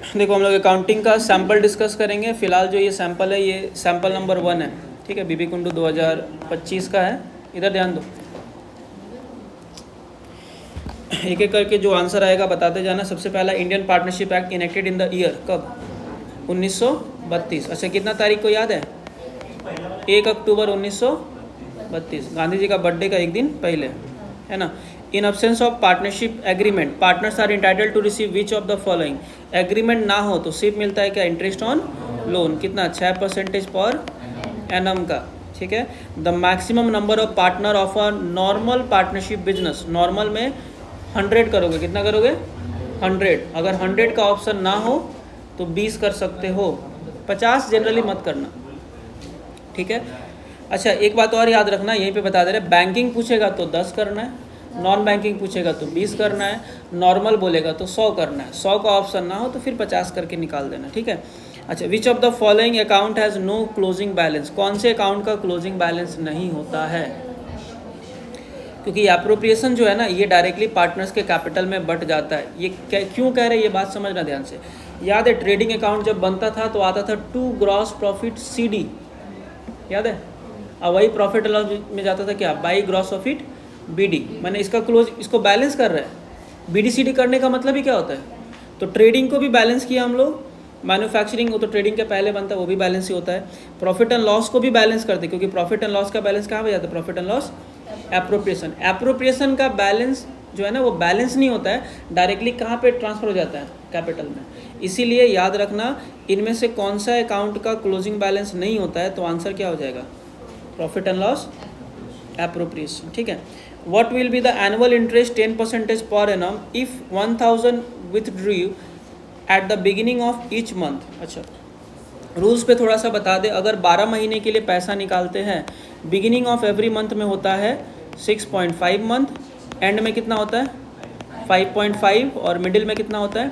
देखो हम लोग अकाउंटिंग का सैम्पल डिस्कस करेंगे। फिलहाल जो ये सैम्पल है ये सैम्पल नंबर 1 है, ठीक है। बीबी कुंडू 2025 का है। इधर ध्यान दो, एक एक करके जो आंसर आएगा बताते जाना। सबसे पहला, Indian partnership act enacted in the year, कब? 1932। अच्छा, कितना तारीख को याद है? 1 अक्टूबर 1932, गांधी जी का बर्थडे का एक दिन पहले, है ना। In absence of partnership agreement, partners are entitled to receive which of the following. Agreement ना हो तो सिर्फ मिलता है क्या? Interest on loan. कितना? 6% पर एनम का, ठीक है। The maximum number of partner of a normal partnership business, normal में 100 करोगे, कितना करोगे? 100। अगर 100 का ऑप्शन ना हो तो 20 कर सकते हो, 50 जनरली मत करना, ठीक है। अच्छा, एक बात और याद रखना, यहीं पे बता दे रहे, बैंकिंग पूछेगा तो 10 करना है, नॉन बैंकिंग पूछेगा तो 20 करना है, नॉर्मल बोलेगा तो 100 करना है। 100 का ऑप्शन ना हो तो फिर 50 करके निकाल देना, ठीक है। अच्छा, which of the following account has no closing balance, कौन से अकाउंट का क्लोजिंग बैलेंस नहीं होता है? क्योंकि एप्रोप्रिएशन जो है ना, ये डायरेक्टली पार्टनर्स के कैपिटल में बट जाता है। ये क्यों कह रहे हैं, ये बात समझना ध्यान से। याद है ट्रेडिंग अकाउंट जब बनता था तो आता था टू ग्रॉस प्रॉफिट CD, याद है। अब वही प्रॉफिट एंड लॉस में जाता था क्या? By gross profit BD। मैंने इसका क्लोज, इसको बैलेंस कर रहा है। BD CD करने का मतलब ही क्या होता है? तो ट्रेडिंग को भी बैलेंस किया हम लोग, मैन्युफैक्चरिंग वो तो ट्रेडिंग के पहले बनता है, वो भी बैलेंस ही होता है। प्रॉफिट एंड लॉस को भी बैलेंस करते, क्योंकि प्रॉफिट एंड लॉस का बैलेंस कहाँ पे जाता है? Profit and loss appropriation. Appropriation का बैलेंस जो है ना, वो बैलेंस नहीं होता है, डायरेक्टली कहाँ पे ट्रांसफर हो जाता है? कैपिटल में। इसीलिए याद रखना, इनमें से कौन सा अकाउंट का क्लोजिंग बैलेंस नहीं होता है, तो आंसर क्या हो जाएगा? प्रॉफिट एंड लॉस एप्रोप्रिएशन, ठीक है। What will be the annual interest 10% per annum if 1000 withdrew at the beginning of each month. अच्छा, रूल्स पे थोड़ा सा बता दे। अगर 12 महीने के लिए पैसा निकालते हैं, बिगिनिंग ऑफ एवरी मंथ में होता है 6.5 मंथ, एंड में कितना होता है? 5.5, और मिडिल में कितना होता है?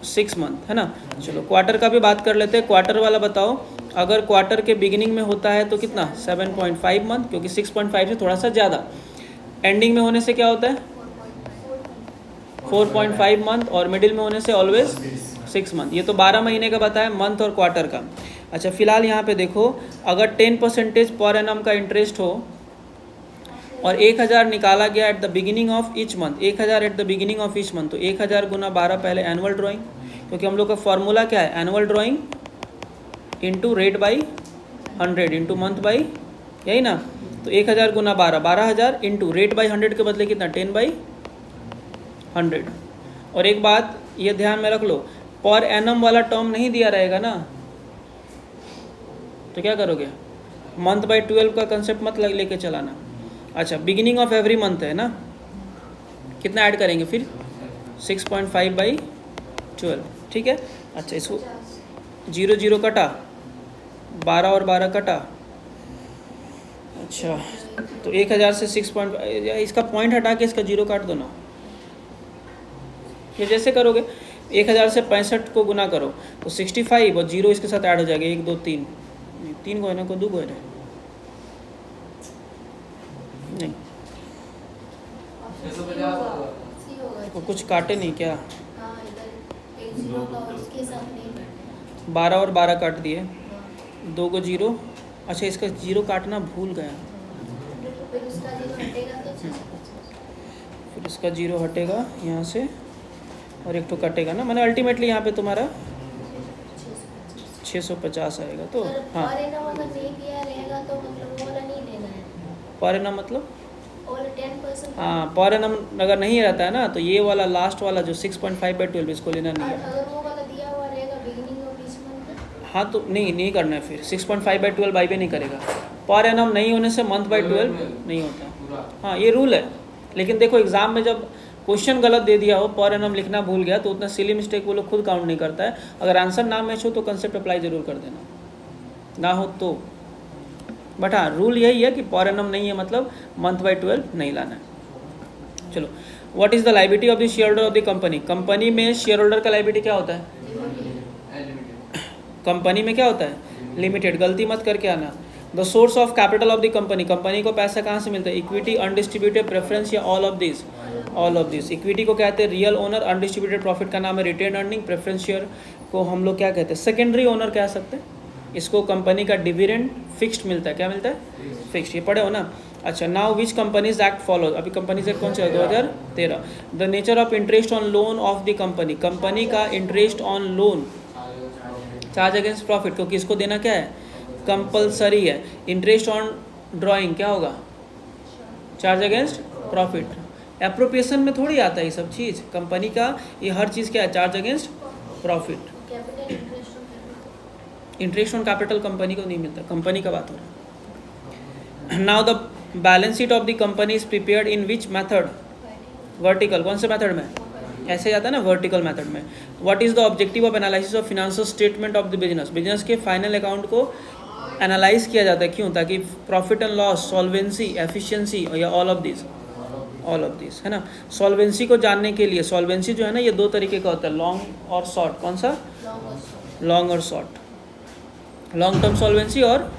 6 मंथ, है ना। चलो क्वार्टर का भी बात कर लेते हैं। क्वार्टर वाला बताओ, अगर क्वार्टर के बिगिनिंग में होता है तो कितना? 7.5 मंथ, क्योंकि 6.5 से थोड़ा सा ज़्यादा। एंडिंग में होने से क्या होता है? 4.5 मंथ, और मिडिल में होने से ऑलवेज 6 मंथ। ये तो 12 महीने का बताया, मंथ और क्वार्टर का। अच्छा, फिलहाल यहाँ पे देखो, अगर 10% पर एनम का इंटरेस्ट हो और 1000 निकाला गया at the beginning of each month, 1000 at the beginning of each month, तो 1000 गुना 12 पहले एनुअल ड्राइंग, क्योंकि हम लोग का फॉर्मूला क्या है? Annual drawing into rate by 100 into month by, यही ना। तो 1000 गुना 12, 12000 इंटू रेट बाई 100 के बदले कितना? 10/100। और एक बात ये ध्यान में रख लो, पर एनम वाला टर्म नहीं दिया रहेगा ना, तो क्या करोगे? मंथ बाई 12 का कंसेप्ट मत लेके चलाना। अच्छा, बिगिनिंग ऑफ एवरी मंथ है ना, कितना ऐड करेंगे फिर? 6.5/12, ठीक है। अच्छा, इसको 0 0 कटा, 12 और 12 कटा। अच्छा, तो 1000 से 6 इसका पॉइंट हटा के इसका 0 काट दो ना। ये जैसे करोगे, 1000 से 65 को गुना करो तो 65, और 0 इसके साथ ऐड हो जाएगा। 1 2 3, 3 को है ना, को 2 को है नहीं, वो कुछ काटे नहीं क्या? 12 और 12 काट दिए, 2 को 0। अच्छा, इसका 0 काटना भूल गया, फिर इसका 0 हटेगा यहाँ से, और एक तो कटेगा ना, मैंने अल्टीमेटली यहाँ पे तुम्हारा 650 आएगा। तो हाँ, पर एनम मतलब हाँ, पर एनम अगर नहीं रहता है ना, तो ये वाला लास्ट वाला जो 6.5/12 इसको लेना नहीं है। हाँ, तो नहीं करना है फिर, 6.5/12 बाई भी नहीं करेगा। पर एनम नहीं होने से मंथ बाई 12 नहीं होता। हाँ, ये रूल है। लेकिन देखो एग्जाम में जब क्वेश्चन गलत दे दिया हो, पर एनम लिखना भूल गया, तो उतना सिली मिस्टेक वो लोग खुद काउंट नहीं करता है। अगर आंसर ना मैच हो तो कंसेप्ट अप्लाई जरूर कर देना, ना हो तो। बट हाँ, रूल यही है कि पर एनम नहीं है मतलब मंथ बाई 12 नहीं लाना है। चलो, what is the liability of the share holder of the company. Company में शेयर होल्डर का लायबिलिटी क्या होता है? कंपनी में क्या होता है? लिमिटेड। गलती मत करके आना। The source of capital of the company, company को पैसा कहाँ से मिलता है? इक्विटी, अनडिस्ट्रीब्यूटेड प्रेफरेंस, या all of this? All of this. Equity को कहते हैं रियल ओनर, अनडिस्ट्रीब्यूटेड प्रॉफिट का नाम है रिटेन अर्निंग, प्रेफरेंस शेयर को हम लोग क्या कहते हैं, सेकेंडरी ओनर कह सकते हैं। इसको कंपनी का डिविडेंड फिक्स्ड मिलता है, क्या मिलता है, फिक्स्ड, ये पढ़े हो ना। अच्छा, now which companies act follow, अभी कंपनीज एक्ट कौन सा है, 2013। The nature of interest on loan of the company, company का interest on loan charge against profit, क्योंकि इसको देना क्या है, कंपलसरी है। इंटरेस्ट ऑन ड्राइंग क्या होगा, चार्ज अगेंस्ट प्रॉफिट। एप्रोप्रिएशन में थोड़ी आता है ये सब चीज़, कंपनी का ये हर चीज़ क्या है, charge against profit. Interest on capital company को नहीं मिलता, कंपनी का बात हो रहा है। Now the balance sheet of the company is prepared in which method, vertical, कौन से मेथड में, ऐसे जाता है ना वर्टिकल मेथड में। What is the objective of analysis of financial statement of the business, business के फाइनल अकाउंट को एनालाइज किया जाता है, क्यों, ताकि profit and loss, solvency, efficiency या ऑल ऑफ दिस है ना। सॉल्वेंसी को जानने के लिए, सॉल्वेंसी जो है ना ये दो तरीके का होता है, लॉन्ग और शॉर्ट, कौन सा, लॉन्ग और शॉर्ट। लॉन्ग टर्म सॉल्वेंसी और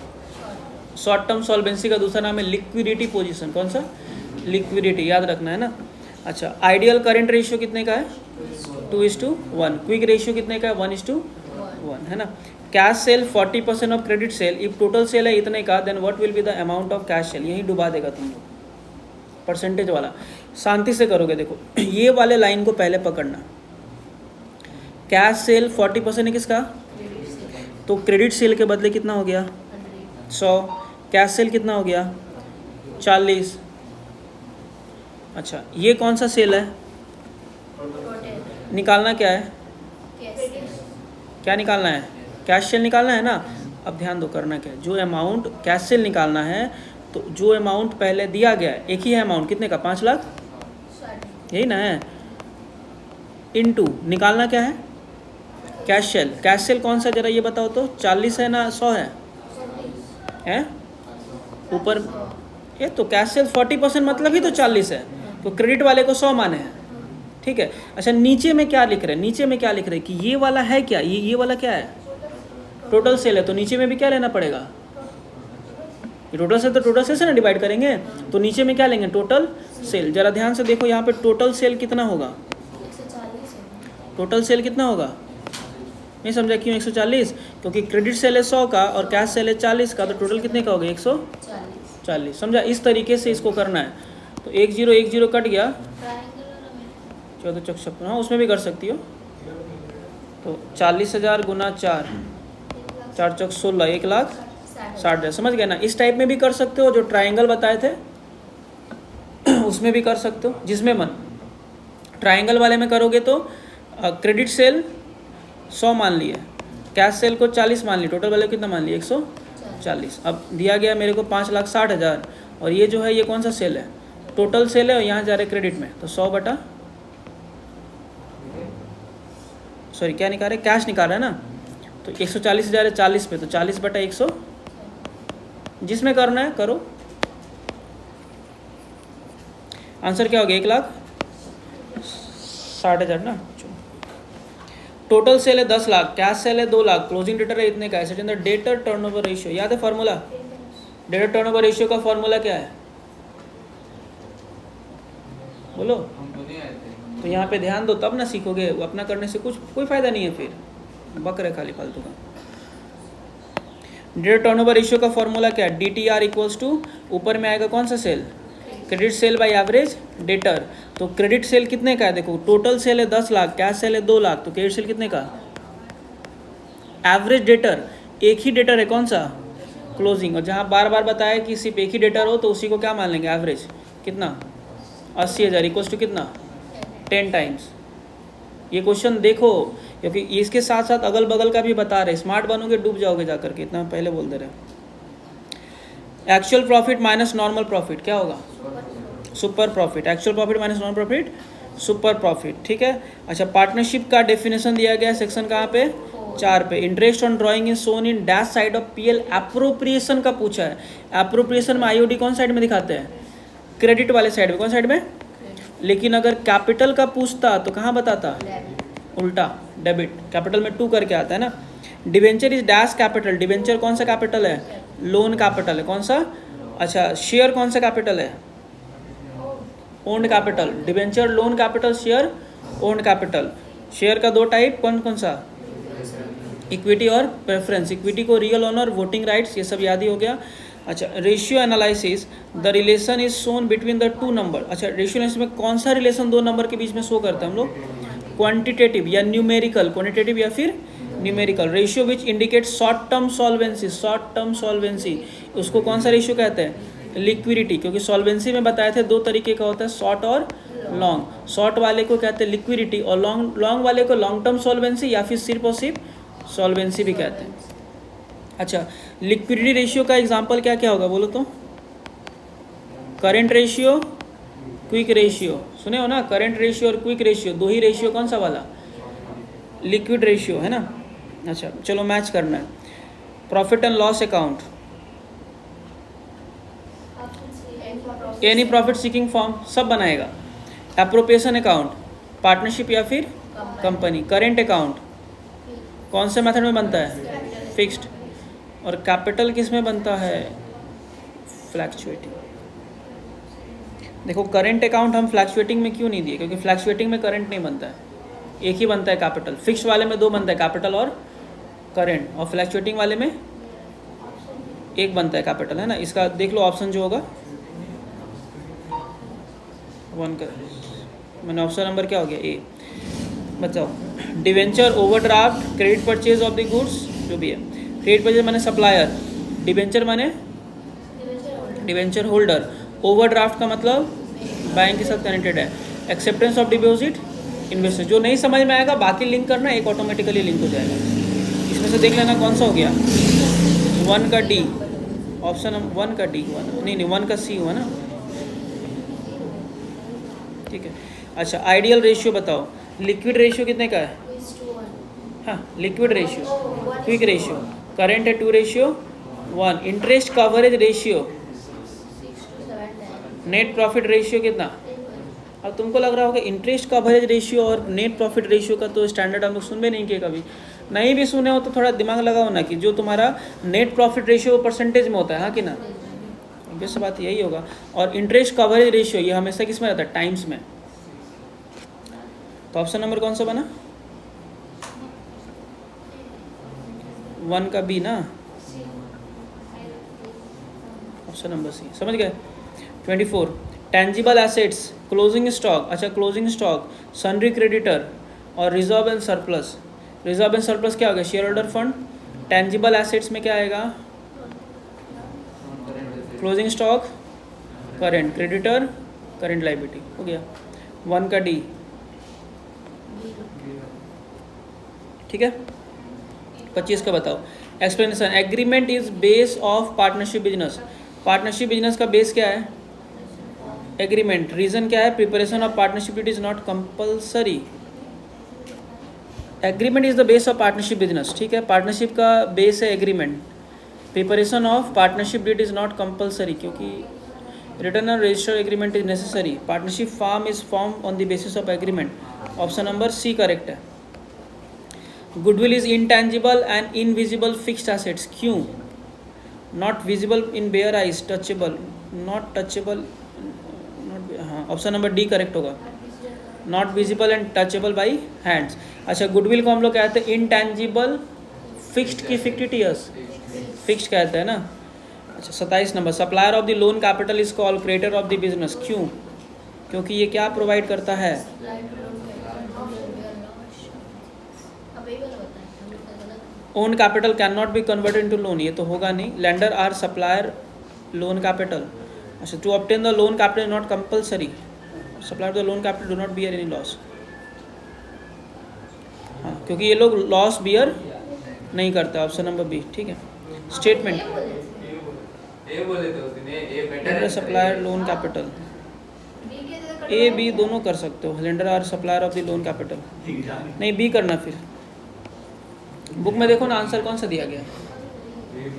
शॉर्ट टर्म सॉल्वेंसी का दूसरा नाम है लिक्विडिटी पोजीशन, कौन सा, लिक्विडिटी, याद रखना है ना। अच्छा, आइडियल करंट रेशियो कितने का है, 2:1। क्विक रेशियो कितने का है, 1:1 है ना। Cash sale 40% of credit sale, if total sale है इतने का, then what will be the amount of cash sale, यही डुबा देगा तुम लोग, परसेंटेज वाला। शांति से करोगे, देखो ये वाले लाइन को पहले पकड़ना। कैश सेल 40% है किसका, तो क्रेडिट सेल के बदले कितना हो गया, 100। कैश सेल कितना हो गया, 40। अच्छा, ये कौन सा सेल है, निकालना क्या है, क्या निकालना है, कैश सेल निकालना है ना। अब ध्यान दो करना क्या है, जो अमाउंट कैश सेल निकालना है, तो जो अमाउंट पहले दिया गया है, एक ही है अमाउंट, कितने का, 5 लाख, यही ना है, इनटू निकालना क्या है, कैश सेल। कैश सेल कौन सा, जरा ये बताओ तो, 40 है ना 100 है, हैं ऊपर ये, तो कैश सेल 40% मतलब ही तो 40 है, तो क्रेडिट वाले को 100 माने हैं, ठीक है। अच्छा, नीचे में क्या लिख रहे हैं, नीचे में क्या लिख रहे हैं कि ये वाला है क्या, ये वाला क्या है, टोटल सेल है, तो नीचे में भी क्या लेना पड़ेगा, ये टोटल सेल, तो टोटल सेल से ना डिवाइड करेंगे, तो नीचे में क्या लेंगे, टोटल सेल। जरा ध्यान से देखो यहाँ पे टोटल सेल कितना होगा, 140, टोटल सेल कितना होगा, नहीं समझा क्यों 140, क्योंकि क्रेडिट सेल है 100 का और कैश सेल है 40 का, तो टोटल कितने का होगा, 140, समझा। इस तरीके से इसको करना है, तो 1 0 कट गया, 14 चौक 56, हाँ उसमें भी कर सकती हो, तो 40,000 गुना 4, 4 चौक 16, 1,60,000, समझ गए ना। इस टाइप में भी कर सकते हो, जो ट्राइंगल बताए थे उसमें भी कर सकते हो, जिसमें मन। ट्राइंगल वाले में करोगे तो क्रेडिट सेल 100 मान लिए, कैश सेल को 40 मान लिए, टोटल वाले कितना मान लिए, 140। अब दिया गया मेरे को 5,60,000, और ये जो है ये कौन सा सेल है, टोटल सेल है, और यहाँ जा रहे क्रेडिट में, तो 100 बटा, सॉरी क्या निकाल रहे, कैश निकाल रहा है ना, तो 140,000 है 40 पे, तो 40 बटा 100, जिसमें करना है करो। आंसर क्या हो गया, 1,60,000 ना। टोटल सेल है 10 लाख, कैश सेल है 2 लाख, क्लोजिंग डेटर है इतने का, ऐसे डेटर टर्नओवर रेशियो, याद है फॉर्मूला, डेटर टर्नओवर रेशियो का फॉर्मूला क्या है, बोलो। तो यहाँ पे ध्यान दो तब ना सीखोगे, अपना करने से कुछ कोई फायदा नहीं है, फिर बक रहे खाली फालतू का। डेटर टर्नओवर रेशियो का फॉर्मूला क्या है, DTR इक्वल्स टू, ऊपर में आएगा कौन सा sale, credit sale by average debtor. तो क्रेडिट सेल कितने का है, देखो टोटल सेल है 10 लाख, कैश सेल है 2 लाख, तो क्रेडिट सेल कितने का, एवरेज डेटर, एक ही डेटर है कौन सा, क्लोजिंग। और जहाँ बार बार बताया कि सिर्फ एक ही डेटर हो, तो उसी को क्या मान लेंगे, एवरेज कितना, 80,000 इक्वल्स टू कितना, 10 टाइम्स। ये क्वेश्चन देखो, क्योंकि इसके साथ साथ अगल बगल का भी बता रहे, स्मार्ट बनोगे डूब जाओगे जाकर के, इतना पहले बोल दे रहे। Actual profit minus normal profit क्या होगा, super profit. Actual profit minus normal profit, super profit, ठीक है। अच्छा, पार्टनरशिप का डेफिनेशन दिया गया है सेक्शन कहाँ पे, 4 पे। Interest on drawing is shown in dash side of PL, appropriation का पूछा है। एप्रोप्रिएशन में IOD कौन साइड में दिखाते हैं, क्रेडिट वाले साइड में, कौन साइड में, लेकिन अगर कैपिटल का पूछता तो कहाँ बताता, उल्टा, डेबिट, कैपिटल में 2 करके आता है ना। Debenture is dash capital, debenture कौन सा कैपिटल है, लोन कैपिटल है, कौन सा। अच्छा, शेयर कौन सा कैपिटल है, owned capital, debenture loan capital, share owned capital. Share का दो टाइप, कौन कौन सा? इक्विटी और प्रेफरेंस। इक्विटी को रियल ऑनर, वोटिंग राइट्स, ये सब याद ही हो गया। अच्छा, ratio analysis, the relation is shown between the two number. अच्छा, रेशियो एनालिसिस में कौन सा रिलेशन दो नंबर के बीच में शो करते हैं हम लोग? क्वांटिटेटिव या न्यूमेरिकल, क्वांटिटेटिव या फिर numerical. Ratio which indicate short term solvency, short term solvency, उसको कौन सा रेशियो कहते हैं? लिक्विडिटी, क्योंकि सॉल्वेंसी में बताए थे दो तरीके का होता है, शॉर्ट और लॉन्ग। शॉर्ट वाले को कहते हैं लिक्विडिटी और लॉन्ग वाले को लॉन्ग टर्म सॉल्वेंसी या फिर सिर्फ और सिर्फ सॉल्वेंसी भी कहते हैं। अच्छा, लिक्विडिटी रेशियो का एग्जांपल क्या क्या होगा बोलो तो? करंट रेशियो, क्विक रेशियो, सुने हो ना? करंट रेशियो और क्विक रेशियो, दो ही रेशियो, कौन सा वाला? लिक्विड रेशियो, है ना? अच्छा चलो मैच करना है। Profit and loss account, any profit seeking form, सब बनाएगा। एप्रोप्रिएशन अकाउंट, पार्टनरशिप या फिर कंपनी। करेंट अकाउंट कौन से मेथड में बनता है? फिक्स्ड। और कैपिटल किस में बनता है? फ्लैक्चुएटिंग। देखो करेंट अकाउंट हम फ्लैक्चुएटिंग में क्यों नहीं दिए? क्योंकि फ्लैक्चुएटिंग में करंट नहीं बनता है, एक ही बनता है कैपिटल। फिक्स्ड वाले में दो बनता है, कैपिटल और करंट, और फ्लैक्चुएटिंग वाले में एक बनता है, कैपिटल, है ना? इसका देख लो ऑप्शन जो होगा वन का, मैंने ऑप्शन नंबर क्या हो गया? ए। बताओ, debenture, overdraft, credit purchase of the goods, जो भी है। क्रेडिट परचेज माने सप्लायर, डिवेंचर माने डिवेंचर होल्डर, ओवरड्राफ्ट का मतलब बैंक के साथ कनेक्टेड है। Acceptance of deposit, investor. जो नहीं समझ में आएगा बाकी लिंक करना, एक ऑटोमेटिकली लिंक हो जाएगा। इसमें से देख लेना कौन सा हो गया? वन का डी, ऑप्शन वन का डी हुआ ना? नहीं, वन का सी हुआ ना? ठीक है। अच्छा, आइडियल रेशियो बताओ। लिक्विड रेशियो कितने का है? हाँ, liquid ratio. Quick ratio, current है 2:1। Interest coverage ratio, net profit ratio कितना? अब तुमको लग रहा होगा इंटरेस्ट कवरेज रेशियो और नेट प्रॉफिट रेशियो का तो स्टैंडर्ड हम लोग सुन भी नहीं किए कभी। नहीं भी सुने हो तो थोड़ा दिमाग लगाओ ना, कि जो तुम्हारा नेट प्रॉफिट रेशियो परसेंटेज में होता है, हाँ कि ना? ऑब्वियस बात यही होगा। और इंटरेस्ट कवरेज रेशियो ये हमेशा किस में रहता है? टाइम्स में। तो ऑप्शन नंबर कौन सा बना? वन का बी ना? Option number C. समझ गए? 24, टेंजिबल एसेट्स, क्लोजिंग स्टॉक। अच्छा, क्लोजिंग स्टॉक, सन्ड्री क्रेडिटर और reserve and surplus. Reserve and surplus क्या हो गया? Share holder fund. Tangible assets में क्या आएगा? Closing stock, current, creditor, current liability. हो गया वन का डी। ठीक है। 25 का बताओ। Explanation, agreement is base of partnership business. पार्टनरशिप बिजनेस का बेस क्या है? एग्रीमेंट। रीजन क्या है? Preparation of partnership it is not compulsory. Agreement is the base of partnership business. ठीक है, पार्टनरशिप का बेस है agreement. Preparation of partnership deed is not compulsory, क्योंकि रिटर्न और register agreement is necessary. Partnership form is form on the basis of agreement. Option number C correct है। Goodwill is intangible and invisible fixed assets. क्यों? Not visible in bare eyes, touchable, not touchable, हाँ option number D correct होगा। Not visible and touchable by hands. अच्छा, goodwill को हम लोग कहते हैं इंटेंजिबल फिक्स्ड की फिक्टिटियस, फिक्स्ड कहते हैं ना। अच्छा, 27 नंबर, supplier of the loan capital is called creator of the business. क्यों? क्योंकि ये क्या प्रोवाइड करता है? Own capital can not be converted into loan, ये तो होगा नहीं। Lender are supplier loan capital. अच्छा, to obtain the loan capital not compulsory, supplier the loan capital do not bear any loss. हाँ, क्योंकि ये लोग लॉस बियर नहीं करते। Option number B. ठीक है। Statement, supplier loan capital, A B दोनों कर सकते हो। Lender are supplier of the loan capital, नहीं बी करना। फिर बुक में देखो ना आंसर कौन सा दिया गया,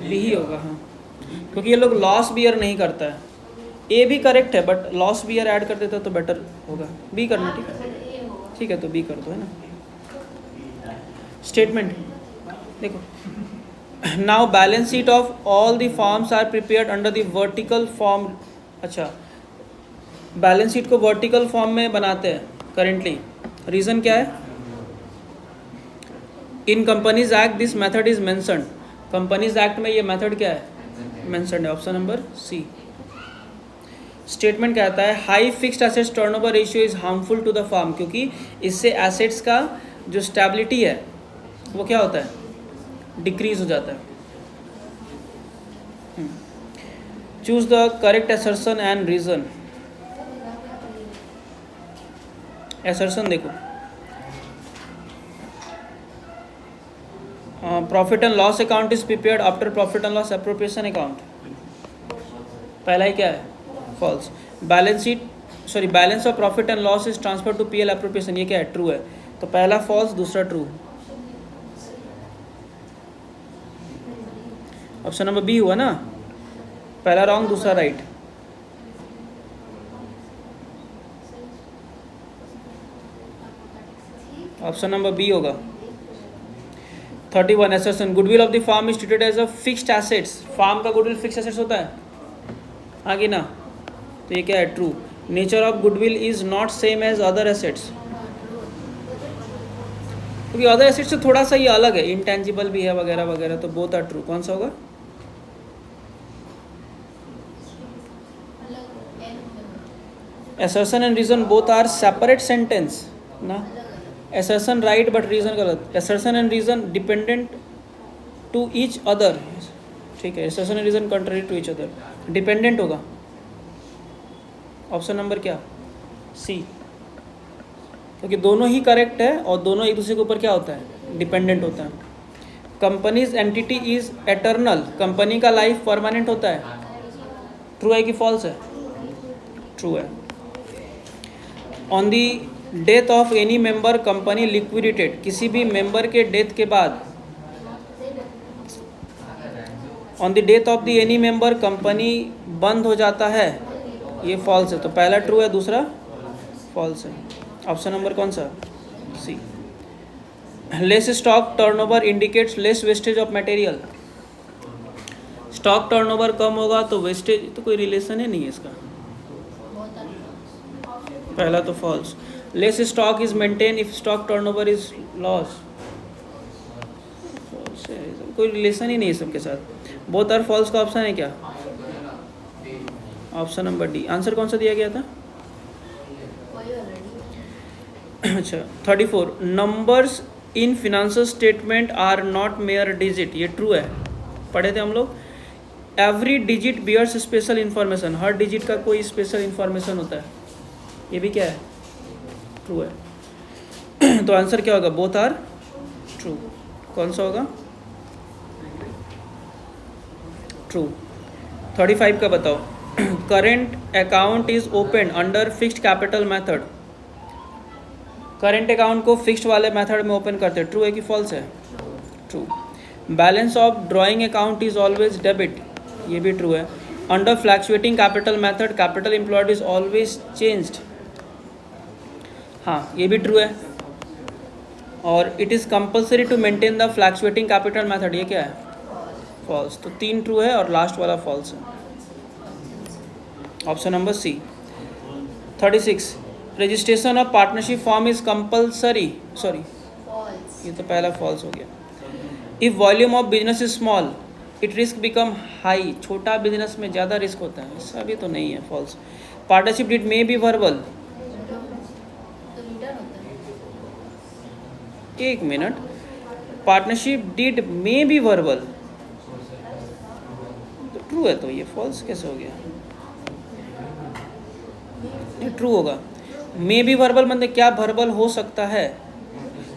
बी ही होगा। हाँ, क्योंकि ये लोग लॉस बियर नहीं करता है। ए भी करेक्ट है, बट लॉस बियर ऐड कर देता तो बेटर होगा। बी करना। ठीक है, ठीक है, तो बी कर दो, है ना। स्टेटमेंट देखो, now balance sheet of all the forms are prepared under the vertical form. अच्छा, बैलेंस शीट को वर्टिकल फॉर्म में बनाते हैं करेंटली, रीज़न क्या है? In companies act this method is mentioned, companies act में ये मेथड क्या है? मेंशन्ड है। ऑप्शन नंबर सी। स्टेटमेंट कहता है high fixed assets turnover ratio is harmful to the firm, क्योंकि इससे एसेट्स का जो स्टेबिलिटी है वो क्या होता है? डिक्रीज हो जाता है। Choose the correct assertion and reason. Assertion देखो, profit and loss account is prepared after profit and loss appropriation account, पहला ही क्या है? False. Balance sheet sorry balance of profit and loss is transfer to PL appropriation, ये क्या है? True है। तो पहला फॉल्स, दूसरा ट्रू। ऑप्शन नंबर बी हुआ ना, पहला रॉन्ग दूसरा राइट। ऑप्शन नंबर बी होगा। 31 assertion goodwill of the firm is treated as a fixed assets, firm का गुडविल फिक्स्ड एसेट्स होता है आगे ना, तो ये क्या है? True. Nature of goodwill is not same as other assets, क्योंकि अदर एसेट्स से थोड़ा सा ये अलग है, इंटेंजिबल भी है वगैरह वगैरह, तो बोथ आर ट्रू। कौन सा होगा? assertion and reason both are separate sentence ना, assertion right but reason गलत, assertion and reason dependent to each other, ठीक है, assertion and reason contrary to each other, dependent होगा। ऑप्शन नंबर क्या? सी, क्योंकि दोनों ही करेक्ट है और दोनों एक दूसरे के ऊपर क्या होता है? डिपेंडेंट होता है। Companies entity is eternal, company का लाइफ परमानेंट होता है, ट्रू है कि फॉल्स है? ट्रू है। On the death of any member company liquidated, किसी भी मेंबर के डेथ के बाद, on the death of the any member company बंद हो जाता है, ये फॉल्स है। तो पहला ट्रू है, दूसरा फॉल्स है। ऑप्शन नंबर कौन सा? C. Less stock turnover indicates less wastage of material, stock turnover कम होगा तो वेस्टेज, तो कोई रिलेशन ही नहीं है इसका, पहला तो false. Less stock is maintain if stock turnover is loss, कोई रिलेशन ही नहीं है सबके साथ, बोथ आर फॉल्स का ऑप्शन है क्या? Option number D. आंसर कौन सा दिया गया था? अच्छा 34 numbers in financial statement are not mere digit, ये ट्रू है, पढ़े थे हम लोग। Every digit bears special information, हर डिजिट का कोई स्पेशल इन्फॉर्मेशन होता है, ये भी क्या है? ट्रू है। तो आंसर क्या होगा? Both are true. कौन सा होगा? ट्रू। 35 का बताओ। Current account is open under fixed capital method, current account को फिक्स्ड वाले मेथड में ओपन करते हैं, ट्रू है कि फॉल्स है? True. Balance of drawing account is always debit, ये भी ट्रू है। Under fluctuating capital method capital employed is always changed, हाँ ये भी ट्रू है। और it is compulsory to maintain the fluctuating capital method, ये क्या है? फॉल्स। तो 3 ट्रू है और लास्ट वाला फॉल्स है। Option number C. 36 registration of partnership form is compulsory, sorry ये तो पहला फॉल्स हो गया। If volume of business is small it risk become high, छोटा बिजनेस में ज़्यादा रिस्क होता है, ऐसा भी तो नहीं है, false. Partnership deed may be verbal, एक minute, partnership deed may be verbal तो ट्रू है, तो ये फॉल्स कैसे हो गया? ये ट्रू होगा। मे बी वर्बल मतलब क्या वर्बल हो सकता है,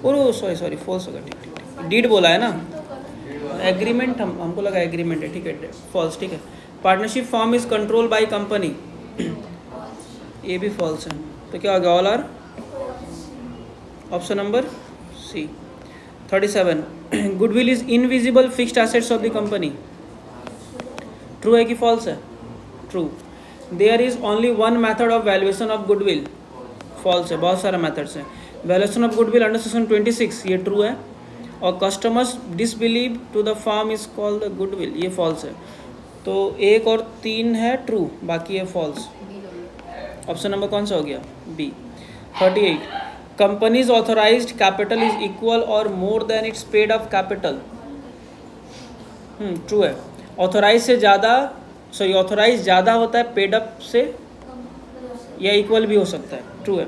और सॉरी फॉल्स होगा, ठीक ठीक। डिड बोला है ना, एग्रीमेंट हमको लगा एग्रीमेंट है, ठीक है, फॉल्स, ठीक है। Partnership form is control by company, ये भी फॉल्स है, तो क्या हो गया? All are option number C. 37 goodwill is invisible fixed assets of the company, true है कि फॉल्स है? True. There is only one method of valuation of goodwill, false है, बहुत सारे मेथड्स हैं। Valuation of goodwill under section 26, ये true है। और customers disbelieve to the firm is called the goodwill, ये फॉल्स है। तो 1 और 3 है ट्रू, बाकी है फॉल्स। ऑप्शन नंबर कौन सा हो गया? B. 38, companies authorised capital is equal और more than its paid up capital. True है। ऑथोराइज से ज़्यादा, सॉरी ऑथोराइज ज़्यादा होता है पेड अप से, या इक्वल भी हो सकता है। ट्रू है।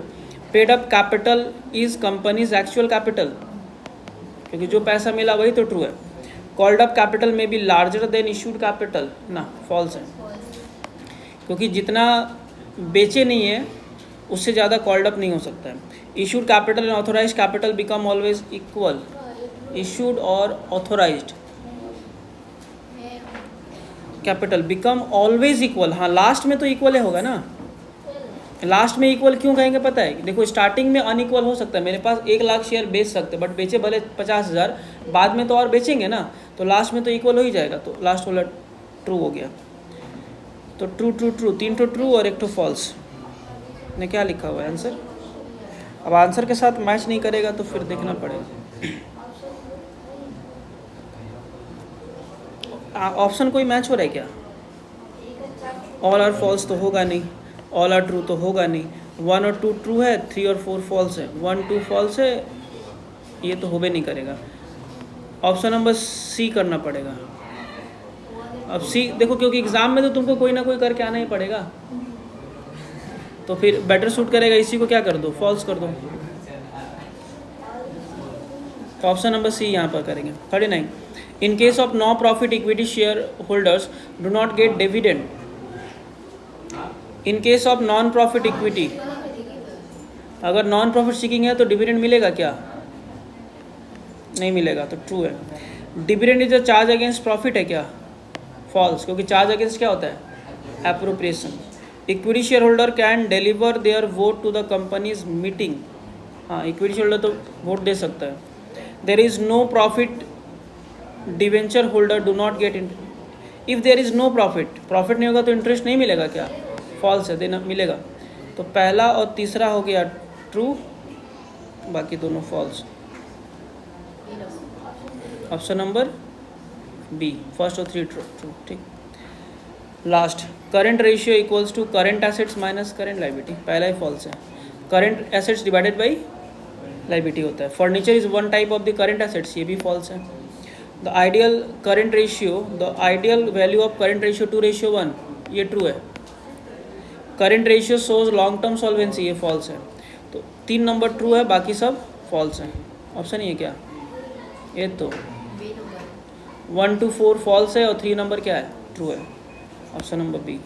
Paid up capital is companies actual capital, क्योंकि जो पैसा मिला वही तो ट्रू है। कॉल्ड अप कैपिटल में be larger than issued capital, ना फॉल्स है, क्योंकि जितना बेचे नहीं है उससे ज़्यादा कॉल्ड अप नहीं हो सकता है। Issued capital and authorise capital become always equal. Issued और authorised capital become always equal. हाँ, लास्ट में तो इक्वल ही होगा ना। लास्ट में इक्वल क्यों कहेंगे पता है? देखो स्टार्टिंग में अनइक्वल हो सकता है, मेरे पास 1 लाख शेयर बेच सकते बट बेचे भले 50,000, बाद में तो और बेचेंगे ना, तो लास्ट में तो इक्वल हो ही जाएगा। तो लास्ट वाला ट्रू हो गया। तो ट्रू ट्रू ट्रू, 3 तो ट्रू और 1 तो फॉल्स। ने क्या लिखा हुआ है आंसर? अब आंसर के साथ मैच नहीं करेगा तो फिर देखना पड़ेगा। ऑप्शन कोई मैच हो रहा है क्या? ऑल आर फॉल्स तो होगा नहीं, ऑल आर ट्रू तो होगा नहीं। 1 और 2 ट्रू है, 3 और 4 फॉल्स है, 1 2 फॉल्स है, ये तो होबे नहीं करेगा। ऑप्शन नंबर सी करना पड़ेगा। अब सी देखो, क्योंकि एग्जाम में तो तुमको कोई ना कोई करके आना ही पड़ेगा, तो फिर बेटर सूट करेगा इसी को क्या कर दो, फॉल्स कर दो। तो ऑप्शन नंबर सी यहाँ पर करेंगे। 39, in case of no profit equity share holders do not get dividend. In case of non profit equity, अगर नॉन प्रॉफिट सीकिंग है तो डिविडेंड मिलेगा क्या? नहीं मिलेगा, तो ट्रू है। Dividend is a charge against profit है क्या? फॉल्स, क्योंकि चार्ज अगेंस्ट क्या होता है? Appropriation. Equity share holder can deliver their vote to the company's meeting. हाँ, इक्विटी शेयर होल्डर तो वोट दे सकता है। There is no profit, debenture holder do not get interest. If there is no profit, profit नहीं होगा तो interest नहीं मिलेगा क्या? फॉल्स है, देना मिलेगा। तो पहला और तीसरा हो गया ट्रू, बाकी दोनों false. Option number B, first और 3 ट्रू। ठीक, last, current ratio equals to current assets minus current liability. पहला ही फॉल्स है। Current assets divided by liability होता है। Furniture is one type of the current assets, ये भी फॉल्स है। The ideal current ratio, the ideal value of current ratio 2:1, ये true है। Current ratio shows long term solvency, ये false है। तो 3 नंबर ट्रू है, बाकी सब फॉल्स है। ऑप्शन ये क्या? ये तो 1 to 4 फॉल्स है और 3 नंबर क्या है? ट्रू है। Option number B.